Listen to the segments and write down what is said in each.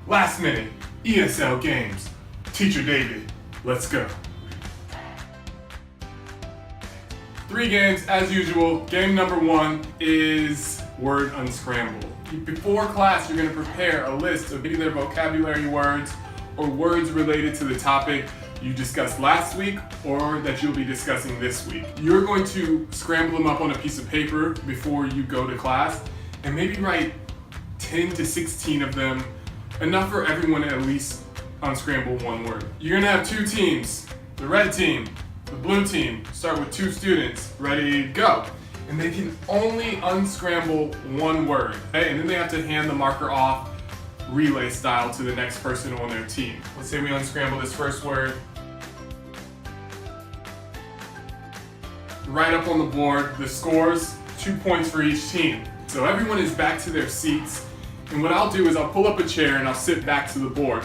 Last minute ESL games. Teacher David, let's go. 3 games as usual. Game number 1 is word unscramble. Before class, you're going to prepare a list of either vocabulary words or words related to the topic you discussed last week or that you'll be discussing this week. You're going to scramble them up on a piece of paper before you go to class and maybe write 10 to 16 of them, enough for everyone to at least unscramble one word. You're gonna have 2 teams, the red team, the blue team. Start with 2 students, ready, go. And they can only unscramble one word, okay? And then they have to hand the marker off relay style to the next person on their team. Let's say we unscramble this first word. Right up on the board, the scores, 2 points for each team. So everyone is back to their seats, and what I'll do is I'll pull up a chair and I'll sit back to the board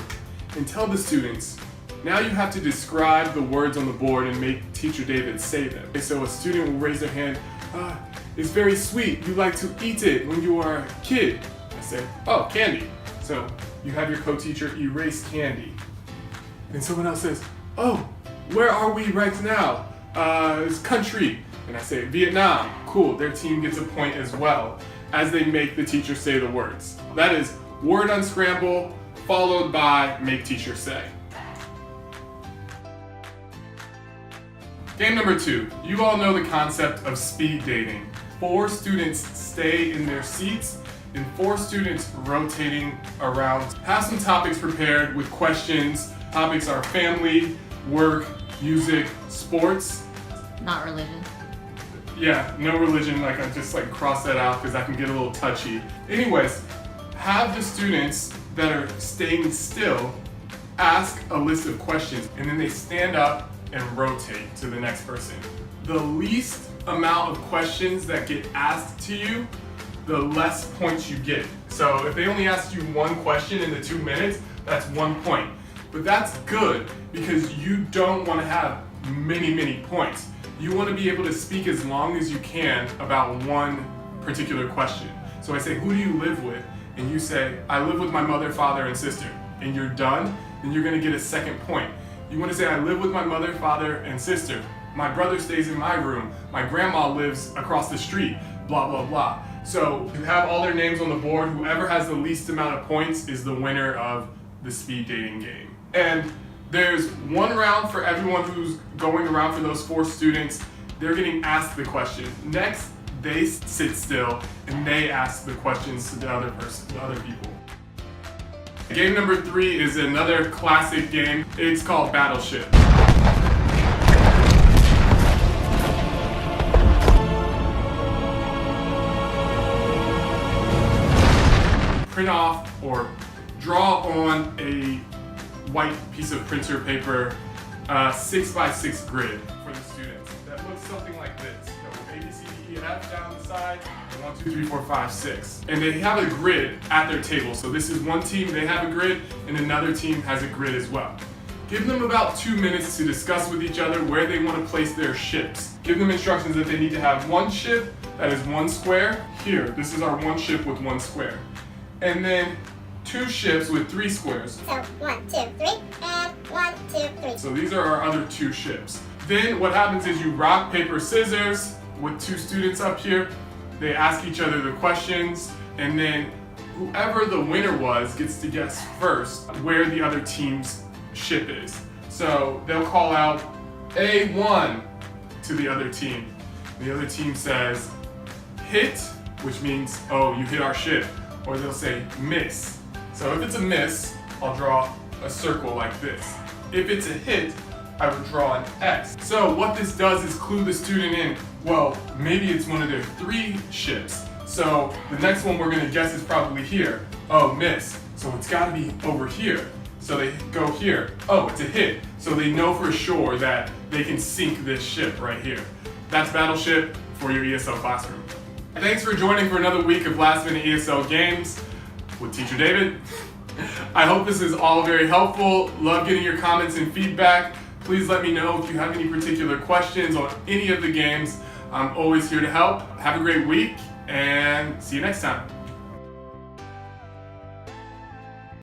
and tell the students, now you have to describe the words on the board and make Teacher David say them. Okay, so a student will raise their hand, it's very sweet, you like to eat it when you are a kid. I say, oh, candy. So you have your co-teacher erase candy. And someone else says, oh, where are we right now? It's country. And I say, Vietnam. Cool, their team gets a point as well as they make the teacher say the words. That is word unscramble followed by make teacher say. Game number 2. You all know the concept of speed dating. 4 students stay in their seats and 4 students rotating around. Have some topics prepared with questions. Topics are family, work, music, sports. Not religion. Yeah, no religion, I just cross that out because that can get a little touchy. Anyways, have the students that are staying still ask a list of questions and then they stand up and rotate to the next person. The least amount of questions that get asked to you, the less points you get. So if they only asked you 1 question in the 2 minutes, that's 1 point. But that's good because you don't want to have many points. You want to be able to speak as long as you can about one particular question. So I say, who do you live with? And you say, I live with my mother, father, and sister. And you're done, then you're going to get a 2nd point. You want to say, I live with my mother, father, and sister. My brother stays in my room. My grandma lives across the street, blah, blah, blah. So you have all their names on the board. Whoever has the least amount of points is the winner of the speed dating game. And there's 1 round for everyone who's going around for those 4 students. They're getting asked the question. Next, they sit still and they ask the questions to the other people. Game number 3 is another classic game. It's called Battleship. Print off or draw on a white piece of printer paper, 6x6 grid for the students. That looks something like this. A, B, C, D, E, F down the side, and 1, 2, 3, 4, 5, 6. And they have a grid at their table. So this is one team, they have a grid, and another team has a grid as well. Give them about 2 minutes to discuss with each other where they want to place their ships. Give them instructions that they need to have 1 ship that is 1 square. Here, this is our 1 ship with 1 square. And then 2 ships with 3 squares. So 1, 2, 3, and 1, 2, 3. So these are our other 2 ships. Then what happens is you rock, paper, scissors with 2 students up here. They ask each other the questions, and then whoever the winner was gets to guess first where the other team's ship is. So they'll call out A1 to the other team. The other team says hit, which means, oh, you hit our ship. Or they'll say miss. So if it's a miss, I'll draw a circle like this. If it's a hit, I would draw an X. So what this does is clue the student in, well, maybe it's one of their 3 ships. So the next one we're gonna guess is probably here. Oh, miss. So it's gotta be over here. So they go here. Oh, it's a hit. So they know for sure that they can sink this ship right here. That's Battleship for your ESL classroom. Thanks for joining for another week of Last Minute ESL Games with Teacher David. I hope this is all very helpful. Love getting your comments and feedback. Please let me know if you have any particular questions on any of the games. I'm always here to help. Have a great week and see you next time.